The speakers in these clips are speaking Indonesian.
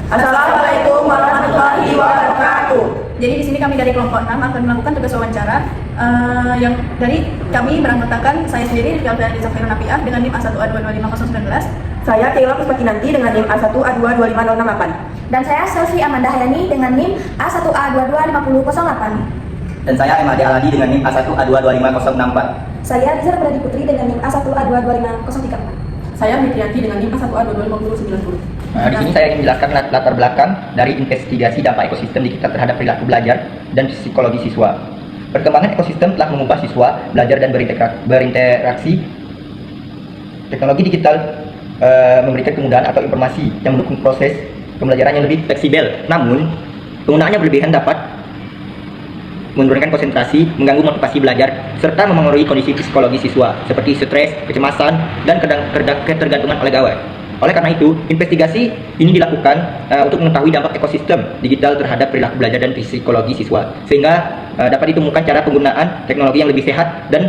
Assalamualaikum warahmatullahi wabarakatuh. Jadi di sini kami dari kelompok 6 akan melakukan tugas wawancara yang dari kami beranggotakan saya sendiri Fialdani Zafirun Nafiah dengan NIM A1A2250019. Saya Keila Puspakinanti dengan NIM A1A2250068. Dan saya Selvi Amanda Hayani dengan NIM A1A225008. Dan saya Emadi Aladi dengan NIM A1A2250064. Saya Rizal Pradi Putri dengan NIM A1A22534. Saya Mitriati dengan NIM A1A225090. Di sini saya ingin menjelaskan latar belakang dari investigasi dampak ekosistem digital terhadap perilaku belajar dan psikologi siswa. Perkembangan ekosistem telah mengubah siswa belajar dan berinteraksi. Teknologi digital memberikan kemudahan atau informasi yang mendukung proses pembelajaran yang lebih fleksibel. Namun, penggunaannya berlebihan dapat menurunkan konsentrasi, mengganggu motivasi belajar, serta memengaruhi kondisi psikologi siswa seperti stres, kecemasan, dan ketergantungan oleh gawai. Oleh karena itu, investigasi ini dilakukan untuk mengetahui dampak ekosistem digital terhadap perilaku belajar dan psikologi siswa, sehingga dapat ditemukan cara penggunaan teknologi yang lebih sehat dan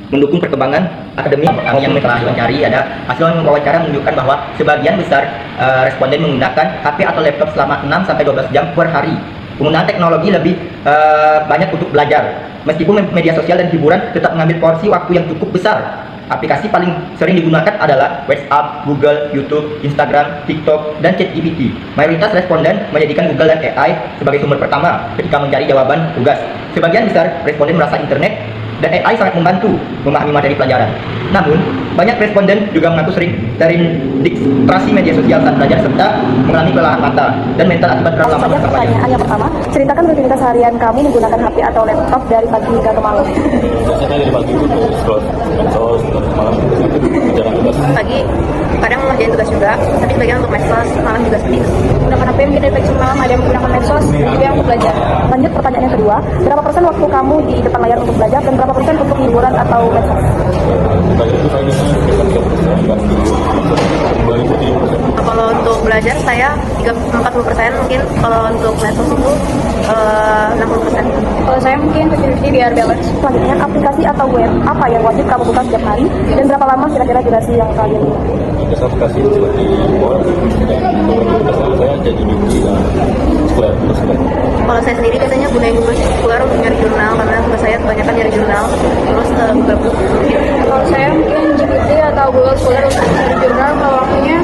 mendukung perkembangan akademik. Kami yang telah mencari hasil wawancara menunjukkan bahwa sebagian besar responden menggunakan HP atau laptop selama 6-12 jam per hari. Penggunaan teknologi lebih banyak untuk belajar, meskipun media sosial dan hiburan tetap mengambil porsi waktu yang cukup besar. Aplikasi paling sering digunakan adalah WhatsApp, Google, YouTube, Instagram, TikTok, dan ChatGPT. Mayoritas responden menjadikan Google dan AI sebagai sumber pertama ketika mencari jawaban tugas. Sebagian besar responden merasa internet dan AI sangat membantu memahami materi pelajaran. Namun, banyak responden juga mengaku sering terindistrasi media sosial saat belajar serta mengalami kelelahan mata dan mental akibat terlalu lama belajar. Pertanyaan yang pertama, ceritakan rutinitas harian kamu menggunakan HP atau laptop dari pagi hingga ke malam. Biasanya dari pagi itu scroll medsos, malam kerjaan tugas. Pagi kadang mengerjain tugas juga, tapi sebagian untuk medsos, malam juga seperti itu. Menggunakan HP mungkin dari pagi sampai malam, ada yang menggunakan medsos, juga yang untuk belajar. Lanjut pertanyaan yang kedua, berapa persen waktu kamu di depan layar untuk belajar dan berapa persen untuk hiburan atau medsos? Belajar itu saya biasanya sekitar 30% dan kembali itu 30%. Kalau untuk belajar saya 40% mungkin, kalau untuk medsos itu 60%. Kalau saya mungkin 50-50 biar balance. Selanjutnya, aplikasi atau web apa yang wajib kamu buka setiap hari dan berapa lama kira-kira durasi yang kalian gunakan? Biasa aplikasi seperti Word dan beberapa biasanya saya jadi mimpi dan Square terus Kalau saya sendiri biasanya gunain Google Scholar untuk nyari jurnal, karena tugas saya kebanyakan nyari jurnal, terus Google Book. Kalau saya mungkin GPT atau Google Scholar untuk mencari jurnal, kalau waktunya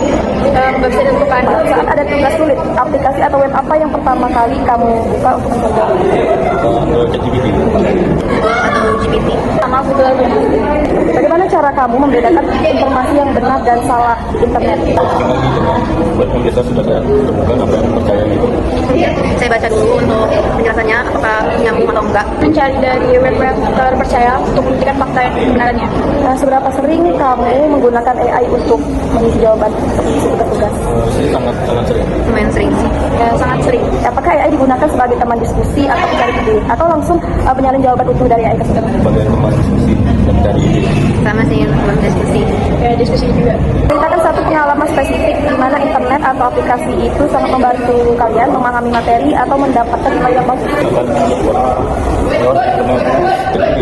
nggak bisa ditentukan. Saat ada tugas sulit, aplikasi atau web apa yang pertama kali kamu buka untuk mencari? ChatGPT. Atau GPT. Sama Google. Bagaimana cara kamu membedakan informasi yang benar dan salah di internet? Lagi dengan web yang biasa sudah saya temukan apa yang percaya gitu. Saya baca dulu untuk penjelasannya apakah nyambung atau enggak. Mencari dari web-web terpercaya untuk membuktikan fakta yang kebenarannya. Nah, seberapa sering kamu menggunakan AI untuk mengisi jawaban seperti tugas? Saya sangat sering. Lumayan sering sih. Ya, sangat sering. Apakah AI digunakan sebagai teman diskusi atau pencari ide, atau langsung penyalin jawaban utuh dari AI tersebut? Sebagai teman diskusi dan cari ide. Sama sih teman diskusi. Ya, diskusi juga. Ceritakan satu pengalaman spesifik di mana internet atau aplikasi itu sangat membantu kalian memahami materi atau mendapatkan nilai yang bagus.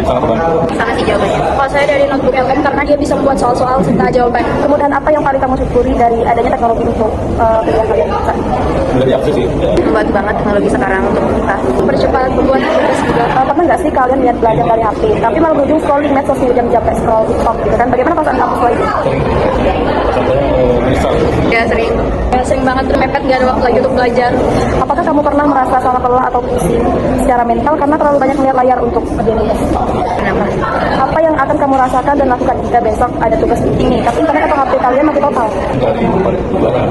Sangat membantu. Sama sih jawabannya. Kalau saya dari notebook LM karena dia bisa membuat soal-soal serta jawaban. Kemudian apa yang paling kamu syukuri dari adanya teknologi untuk kuliah kalian? Dari akses sih. Membantu banget teknologi sekarang untuk kita. Percepat pembuatan tugas juga. Pernah nggak sih kalian lihat belajar dari HP, tapi malah berujung scrolling medsos jam-jam kayak scroll TikTok gitu kan? Bagaimana perasaan kamu soal itu? Misal Ya sering. Ya, sering banget mepet, nggak ada waktu lagi untuk belajar. Apakah kamu pernah merasa sangat lelah atau pusing secara mental karena terlalu banyak melihat layar untuk kerjaan tugas? Kenapa? Apa yang akan kamu rasakan dan lakukan jika besok ada tugas penting nih, tapi internet atau HP kalian mati total? dari tempat belajar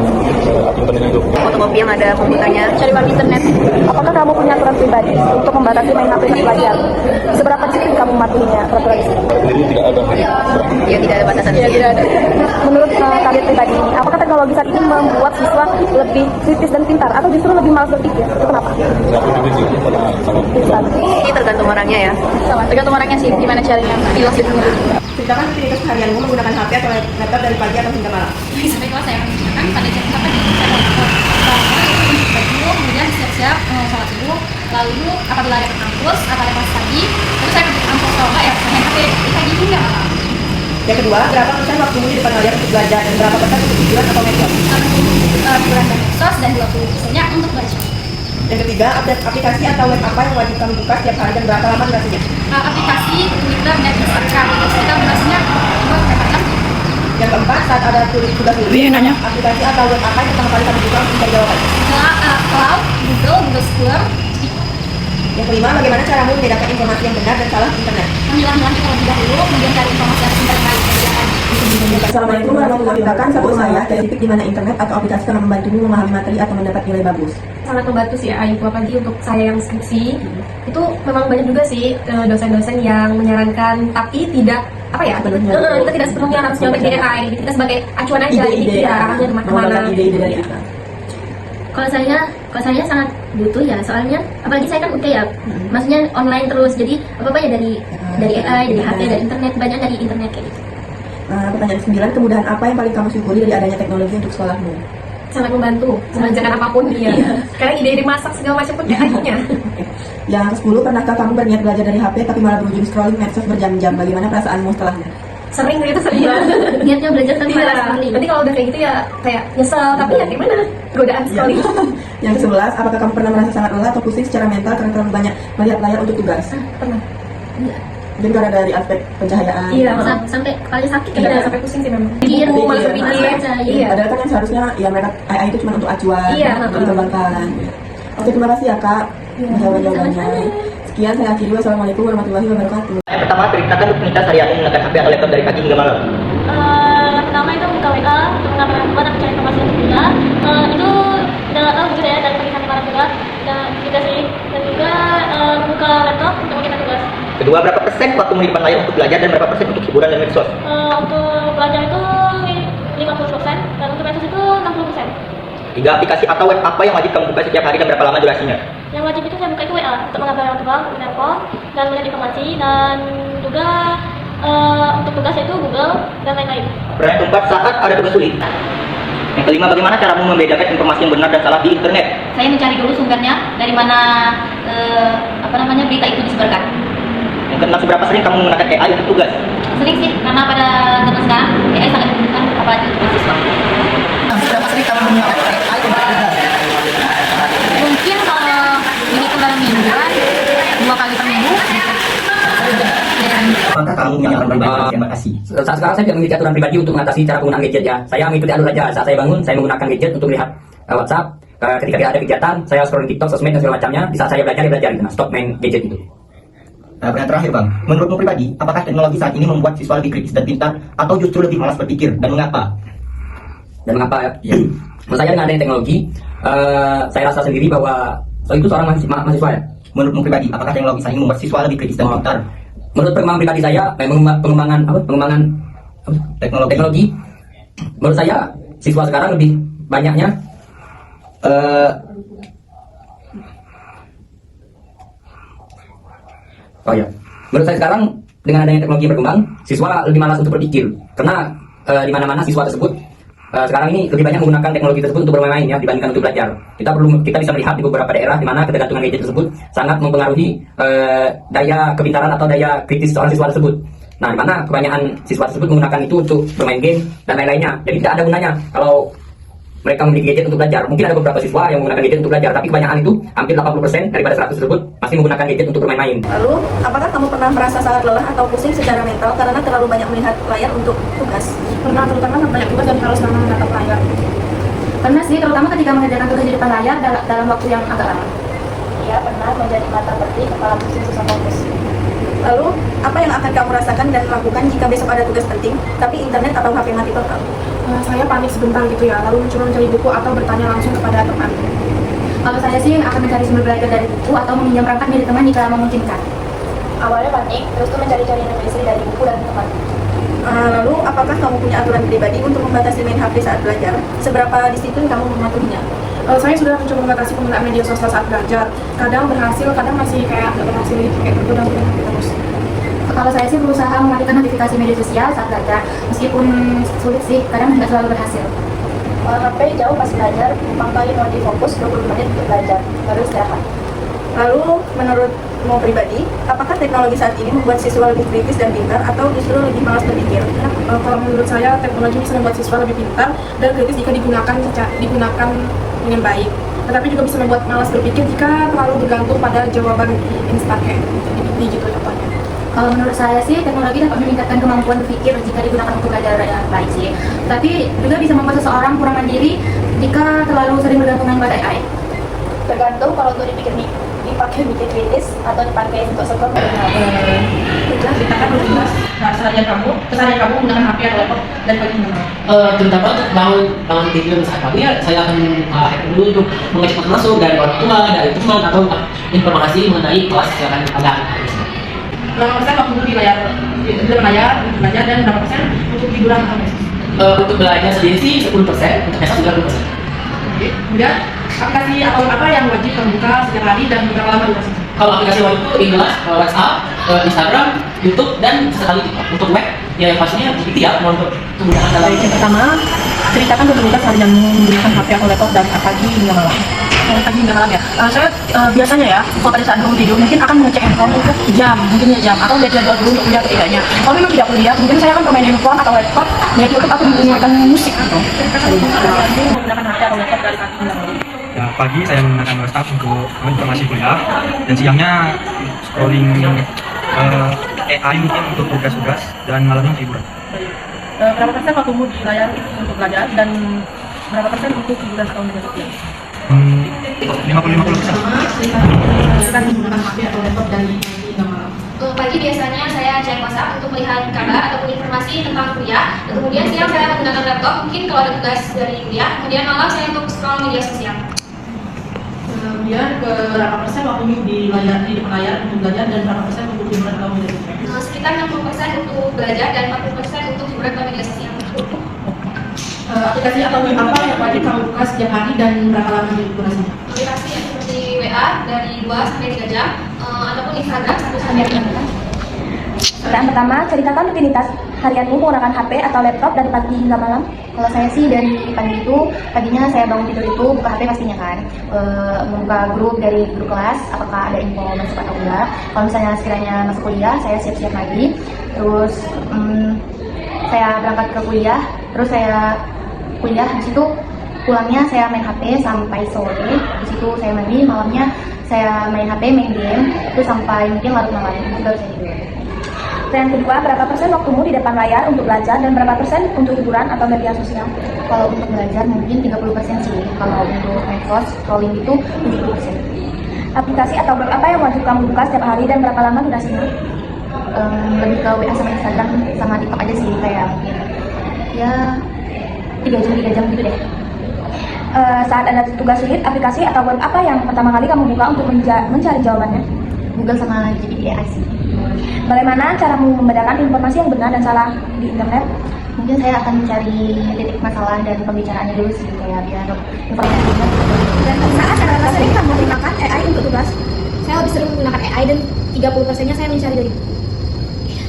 internet itu. Fotokopi yang ada komputernya. Cari web internet. Apakah kamu punya aturan pribadi untuk membatasi main HP saat belajar? Seberapa disiplin kamu mematuhinya peraturan itu? Jadi tidak ada. Ya tidak ada batasan. Ya, tidak ada. Menurut kalian pribadi ini, apakah teknologi saat ini membuat siswa lebih kritis dan pintar atau justru lebih malas berpikir? Itu kenapa? Saya pribadi sih karena sangat Pintar. Ini tergantung orangnya ya. Sama, tergantung orangnya sih, gimana caranya pilas itu. Ceritakan rutinitas harianmu menggunakan HP atau laptop dari pagi atau hingga malam. Sampai kelas saya mengerjakan pada jam 8 saya untuk baju, kemudian siap-siap sholat subuh, lalu apabila ada ke kampus atau ada kelas pagi, terus saya ke kampus kalau enggak ya main HP dari pagi hingga malam. Yang kedua, berapa persen waktumu di depan layar untuk belajar dan berapa persen untuk hiburan atau medsos? 80 dan medsos dan 20%-nya untuk belajar. Yang ketiga, update aplikasi atau web apa yang wajib kamu buka setiap hari dan berapa lama durasinya? Aplikasi Twitter dan Instagram itu kita durasinya berapa jam? Yang keempat, saat ada tugas aplikasi atau web apa yang pertama kali kamu buka untuk mencari jawaban? Cloud, Google Scholar. Yang kelima, bagaimana caramu membedakan informasi yang benar dan salah di internet? Memilah-milah terlebih dahulu, kemudian cari informasi yang sumber baik dari yang Assalamualaikum warahmatullahi wabarakatuh. Sahabat saya, dari titik di mana internet atau aplikasi akan membantumu memahami materi atau mendapat nilai bagus. Sangat membantu sih Ayu, apalagi untuk saya yang skripsi itu memang banyak juga sih dosen-dosen yang menyarankan tapi tidak apa ya kita tidak sepenuhnya harus nyontek dari AI, kita sebagai acuan aja, jadi tidak arahnya kemana-mana. Ide-ide dari apa? Kalau saya sangat butuh ya, soalnya apalagi saya kan ya, maksudnya online terus, jadi apa ya dari AI, dari HP, dari internet, banyak dari internet kayak gitu. Pertanyaan 9, kemudahan apa yang paling kamu syukuri dari adanya teknologi untuk sekolahmu? Sangat membantu mengerjakan apapun dia. Sekarang ide-ide masak segala macam pun AI-nya. Yang ke-10, pernahkah kamu berniat belajar dari HP tapi malah berujung scrolling medsos berjam-jam? Bagaimana perasaanmu setelahnya? Sering gitu sering. Niatnya belajar tapi malah scrolling. Nanti kalau udah kayak gitu ya kayak nyesel, tapi ya gimana? Godaan scrolling. Yang ke-11, apakah kamu pernah merasa sangat lelah atau pusing secara mental karena terlalu banyak melihat layar untuk tugas? Pernah. Mungkin karena dari aspek pencahayaan. Iya, Sampai kepala sakit iya, ya. sampai pusing sih memang. Pikir, Malas berpikir. Iya. Padahal kan yang seharusnya ya mereka AI itu cuma untuk acuan, Iya, untuk dikembangkan. Oke, terima kasih ya Kak jawaban-jawabannya. Sekian, saya akhiri. Wassalamualaikum warahmatullahi wabarakatuh. Yang pertama, ceritakan rutinitas harian menggunakan HP atau laptop dari pagi hingga malam. Pertama itu buka WA untuk mengapain apa dan mencari informasi yang juga itu jujur ya dari pagi sampai malam juga dan juga sih, dan juga membuka laptop untuk mengerjakan tugas. Kedua, berapa persen waktumu di depan layar untuk belajar dan berapa persen untuk hiburan dan medsos? Untuk belajar itu 50% dan untuk medsos itu 60%. Tiga, aplikasi atau web apa yang wajib kamu buka setiap hari dan berapa lama durasinya? Yang wajib itu saya buka itu WA untuk mengabarin orang tua, telepon dan melihat informasi, dan juga untuk tugasnya itu Google dan lain-lain. Pertanyaan keempat, saat ada tugas sulit. Yang kelima, bagaimana caramu membedakan informasi yang benar dan salah di internet? Saya mencari dulu sumbernya dari mana berita itu disebarkan. Yang keenam, seberapa sering kamu menggunakan AI untuk tugas? Sering sih, karena pada zaman sekarang AI sangat dibutuhkan apalagi untuk mahasiswa. Seberapa sering kamu menggunakan AI untuk tugas? Mungkin kalau dihitung dalam mingguan 2 kali per minggu. Apakah kamu punya aturan pribadi? Terima kasih. Saat sekarang saya tidak memiliki aturan pribadi untuk mengatasi cara penggunaan gadget ya. Saya mengikuti alur saja. Saat saya bangun, saya menggunakan gadget untuk melihat WhatsApp. Ketika tidak ada kegiatan, saya scrolling TikTok, sosmed dan segala macamnya. Di saat saya belajar, gitu. Nah, stop main gadget itu. Pertanyaan terakhir Bang, menurutmu pribadi, apakah teknologi saat ini membuat siswa lebih kritis dan pintar atau justru lebih malas berpikir dan mengapa? Dan mengapa ya? Menurut saya dengan adanya teknologi, saya rasa sendiri bahwa itu seorang mahasiswa ya. Menurutmu pribadi, apakah teknologi saat ini membuat siswa lebih kritis dan pintar? Menurut pengembangan pribadi saya, pengembangan teknologi. Menurut saya siswa sekarang lebih banyaknya menurut saya sekarang dengan adanya teknologi yang berkembang, siswa lebih malas untuk berpikir karena di mana-mana siswa tersebut sekarang ini lebih banyak menggunakan teknologi tersebut untuk bermain ya dibandingkan untuk belajar. Kita bisa melihat di beberapa daerah di mana ketergantungan gadget tersebut sangat mempengaruhi daya kepintaran atau daya kritis seorang siswa tersebut. Nah, di mana kebanyakan siswa tersebut menggunakan itu untuk bermain game dan lain-lainnya. Jadi tidak ada gunanya kalau mereka memiliki gadget untuk belajar. Mungkin ada beberapa siswa yang menggunakan gadget untuk belajar, tapi kebanyakan itu hampir 80% daripada 100 tersebut masih menggunakan gadget untuk bermain-main. Lalu, apakah kamu pernah merasa sangat lelah atau pusing secara mental karena terlalu banyak melihat layar untuk tugas? Pernah, terutama banyak tugas dan harus lama menatap layar. Pernah sih, terutama ketika mengerjakan tugas di depan layar dalam waktu yang agak lama. Iya, pernah menjadi mata pedih, kepala pusing, susah fokus. Lalu, apa yang akan kamu rasakan dan lakukan jika besok ada tugas penting, tapi internet atau HP mati total? Saya panik sebentar gitu ya, lalu mencoba mencari buku atau bertanya langsung kepada teman. Kalau saya sih akan mencari sumber belajar dari buku atau meminjam perangkat dari teman jika memungkinkan. Awalnya panik, terus tuh mencari-cari informasi dari buku dan teman. Lalu, apakah kamu punya aturan pribadi untuk membatasi main HP saat belajar? Seberapa disiplin kamu mematuhinya? Saya sudah mencoba membatasi penggunaan media sosial saat belajar. Kadang berhasil, kadang masih kayak nggak berhasil gitu, kayak tergoda terus. Kalau saya sih berusaha mematikan notifikasi media sosial saat belajar, meskipun sulit sih, kadang nggak selalu berhasil. HP jauh pas belajar, pakai mode fokus 20 menit untuk belajar, baru istirahat. Lalu, menurut menurutmu pribadi, apakah teknologi saat ini membuat siswa lebih kritis dan pintar atau justru lebih malas berpikir? Kalau menurut saya teknologi bisa membuat siswa lebih pintar dan kritis jika digunakan dengan baik. Tetapi juga bisa membuat malas berpikir jika terlalu bergantung pada jawaban instan kayak gitu contohnya. Kalau menurut saya sih teknologi dapat meningkatkan kemampuan berpikir jika digunakan untuk belajar yang baik sih. Tapi juga bisa membuat seseorang kurang mandiri jika terlalu sering bergantung pada AI. Tergantung kalau untuk dipakai bikin kritis atau dipakai untuk sekolah Kesalahan kamu menggunakan HP atau laptop dan bagaimana? Terutama untuk bangun tidur saat pagi ya, saya akan hack dulu untuk mengecek masuk dari orang tua, dari teman atau informasi mengenai kelas yang akan ada. Berapa persen waktu di layar belajar dan berapa persen untuk hiburan atau medsos? Untuk belajar sendiri sih 10%, untuk medsos 30%. Oke. Kemudian aplikasi atau apa yang wajib kamu buka setiap hari dan berapa lama durasinya? Kalau aplikasi web itu jelas WhatsApp, Instagram, YouTube, dan sekali TikTok. Untuk web ya pastinya GPT ya, untuk kemudahan dalam. Yang pertama, ceritakan rutinitas harianmu menggunakan HP atau laptop dari pagi hingga malam. Dari pagi hingga malam ya. Saya biasanya ya, kalau pada saat bangun tidur mungkin akan mengecek handphone untuk jam atau lihat jadwal dulu untuk kuliah atau tidaknya. Kalau memang tidak kuliah, mungkin saya akan bermain handphone atau laptop, lihat YouTube atau mendengarkan musik gitu. Menggunakan HP atau laptop dari pagi hingga malam. Ya, pagi saya menggunakan WhatsApp untuk informasi kuliah dan siangnya scrolling AI mungkin untuk tugas-tugas dan malamnya hiburan. Berapa persen waktumu di layar untuk belajar dan berapa persen untuk hiburan atau media sosial? 50-50%. Menggunakan HP atau laptop dari pagi hingga malam. Pagi biasanya saya cek WhatsApp untuk melihat kabar ataupun informasi tentang kuliah. Kemudian siang saya menggunakan laptop mungkin kalau ada tugas dari kuliah. Kemudian malam saya untuk scroll media sosial. Kemudian berapa persen waktunya di depan layar untuk belajar dan berapa persen untuk hiburan atau media sosial? Sekitar 60% untuk belajar dan 40% untuk hiburan atau media sosial. Aplikasi atau web apa yang wajib kamu buka setiap hari dan berapa lama durasinya? Aplikasi seperti WA dari 2 sampai 3 jam ataupun Instagram 1 sampai 3 jam. Pertanyaan pertama, ceritakan rutinitas harianmu menggunakan HP atau laptop dari pagi hingga malam. Kalau saya sih dari pagi itu, paginya saya bangun tidur itu buka HP pastinya kan, membuka grup dari grup kelas, apakah ada info masuk atau enggak. Kalau misalnya sekiranya masuk kuliah, saya siap-siap lagi. Terus saya berangkat ke kuliah, terus saya kuliah, di situ pulangnya saya main HP sampai sore. Di situ saya mandi, malamnya saya main HP, main game, terus sampai mungkin larut malam, baru saya tidur. Pertanyaan kedua, berapa persen waktumu di depan layar untuk belajar dan berapa persen untuk hiburan atau media sosial? Kalau untuk belajar mungkin 30% sih. Kalau untuk medsos, scrolling itu 70%. Aplikasi atau web apa yang wajib kamu buka setiap hari dan berapa lama durasinya? Lebih ke WA sama Instagram sama TikTok aja sih, kayak mungkin ya 3 jam gitu deh. Saat ada tugas sulit, aplikasi atau web apa yang pertama kali kamu buka untuk mencari jawabannya? Google sama GPT AI sih. Bagaimana caramu membedakan informasi yang benar dan salah di internet? Mungkin saya akan mencari titik masalah dan pembicaraannya dulu sih, kayak biar informasi benar. Dan saat ada sering kamu menggunakan AI untuk tugas? Saya lebih sering menggunakan AI dan 30%-nya saya mencari dari.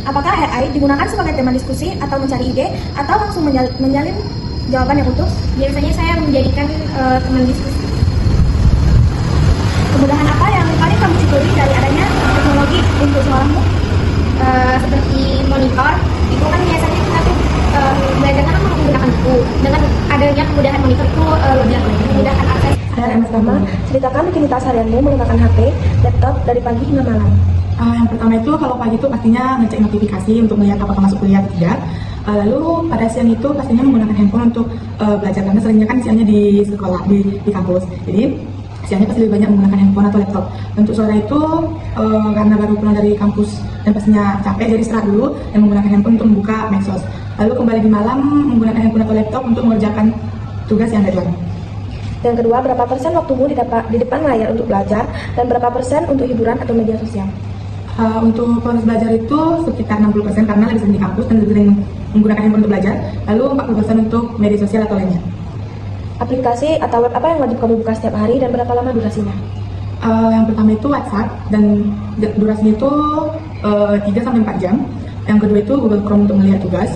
Apakah AI digunakan sebagai teman diskusi atau mencari ide atau langsung menjalin jawaban yang utuh? Biasanya saya menjadikan teman diskusi. Kemudahan apa yang paling kamu syukuri dari adanya teknologi untuk sekolahmu? Seperti monitor, itu kan biasanya kita tuh belajarnya kan menggunakan buku. Dengan adanya kemudahan monitor itu lebih memudahkan akses. Yang pertama, ceritakan rutinitas harianmu menggunakan HP, laptop dari pagi hingga malam. Yang pertama itu kalau pagi itu pastinya ngecek notifikasi untuk melihat apakah masuk kuliah atau tidak. Lalu pada siang itu pastinya menggunakan handphone untuk belajar karena seringnya kan siangnya di sekolah di kampus. Jadi siangnya pasti lebih banyak menggunakan handphone atau laptop. Untuk sore itu karena baru pulang dari kampus dan pastinya capek, jadi istirahat dulu dan menggunakan handphone untuk membuka medsos. Lalu kembali di malam menggunakan handphone atau laptop untuk mengerjakan tugas yang deadline. Yang kedua, berapa persen waktumu di depan layar untuk belajar dan berapa persen untuk hiburan atau media sosial? Untuk proses belajar itu sekitar 60% karena lebih sering di kampus dan lebih sering menggunakan handphone untuk belajar. Lalu 40% untuk media sosial atau lainnya. Aplikasi atau web apa yang wajib kamu buka setiap hari dan berapa lama durasinya? Yang pertama itu WhatsApp dan durasinya itu 3-4 jam. Yang kedua itu Google Chrome untuk melihat tugas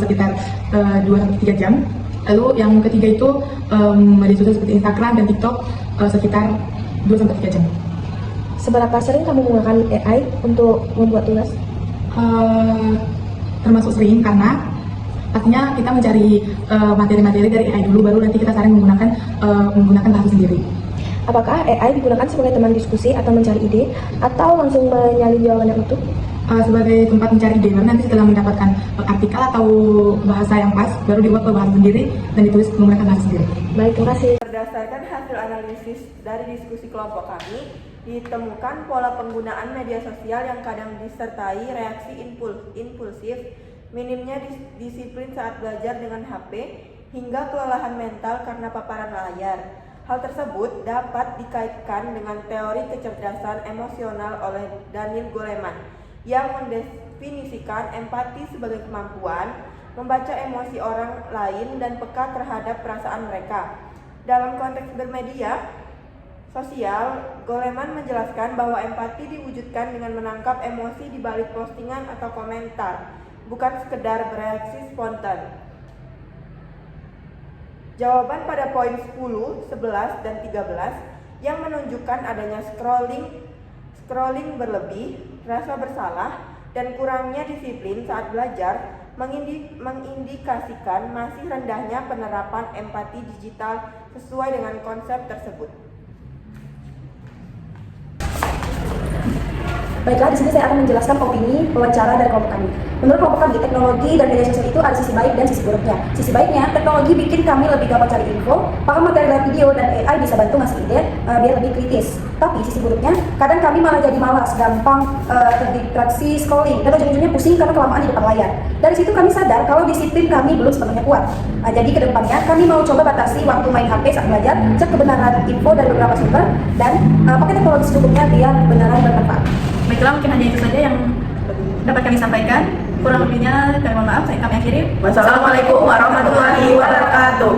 sekitar 2-3 jam. Lalu yang ketiga itu media sosial seperti Instagram dan TikTok sekitar 2-3 jam. Seberapa sering kamu menggunakan AI untuk membuat tugas? Termasuk sering karena pastinya kita mencari materi-materi dari AI dulu, baru nanti kita saling menggunakan bahasa sendiri. Apakah AI digunakan sebagai teman diskusi atau mencari ide, atau langsung menyalin jawaban yang utuh? Sebagai tempat mencari ide, baru nanti setelah mendapatkan artikel atau bahasa yang pas, baru dibuat ke bahasa sendiri dan ditulis menggunakan bahasa sendiri. Baik, terima kasih. Berdasarkan hasil analisis dari diskusi kelompok kami, ditemukan pola penggunaan media sosial yang kadang disertai reaksi impulsif, minimnya disiplin saat belajar dengan HP, hingga kelelahan mental karena paparan layar. Hal tersebut dapat dikaitkan dengan teori kecerdasan emosional oleh Daniel Goleman yang mendefinisikan empati sebagai kemampuan membaca emosi orang lain dan peka terhadap perasaan mereka. Dalam konteks bermedia sosial, Goleman menjelaskan bahwa empati diwujudkan dengan menangkap emosi di balik postingan atau komentar, bukan sekedar bereaksi spontan. Jawaban pada poin 10, 11, dan 13 yang menunjukkan adanya scrolling berlebih, rasa bersalah, dan kurangnya disiplin saat belajar mengindikasikan masih rendahnya penerapan empati digital sesuai dengan konsep tersebut. Baiklah, di sini saya akan menjelaskan opini wawancara dari kelompok kami. Menurut kelompok kami, teknologi dan media sosial itu ada sisi baik dan sisi buruknya. Sisi baiknya, teknologi bikin kami lebih gampang cari info, paham materi dari video, dan AI bisa bantu ngasih ide biar lebih kritis. Tapi sisi buruknya, kadang kami malah jadi malas, gampang terdistraksi scrolling, dan ujung-ujungnya pusing karena kelamaan di depan layar. Dari situ kami sadar kalau disiplin kami belum sepenuhnya kuat. Jadi kedepannya kami mau coba batasi waktu main HP saat belajar, cek kebenaran info dari beberapa sumber, dan pakai teknologi secukupnya biar beneran bermanfaat. Baiklah, mungkin hanya itu saja yang dapat kami sampaikan. Kurang lebihnya kami mohon maaf, kami akhiri. Wassalamualaikum warahmatullahi wabarakatuh.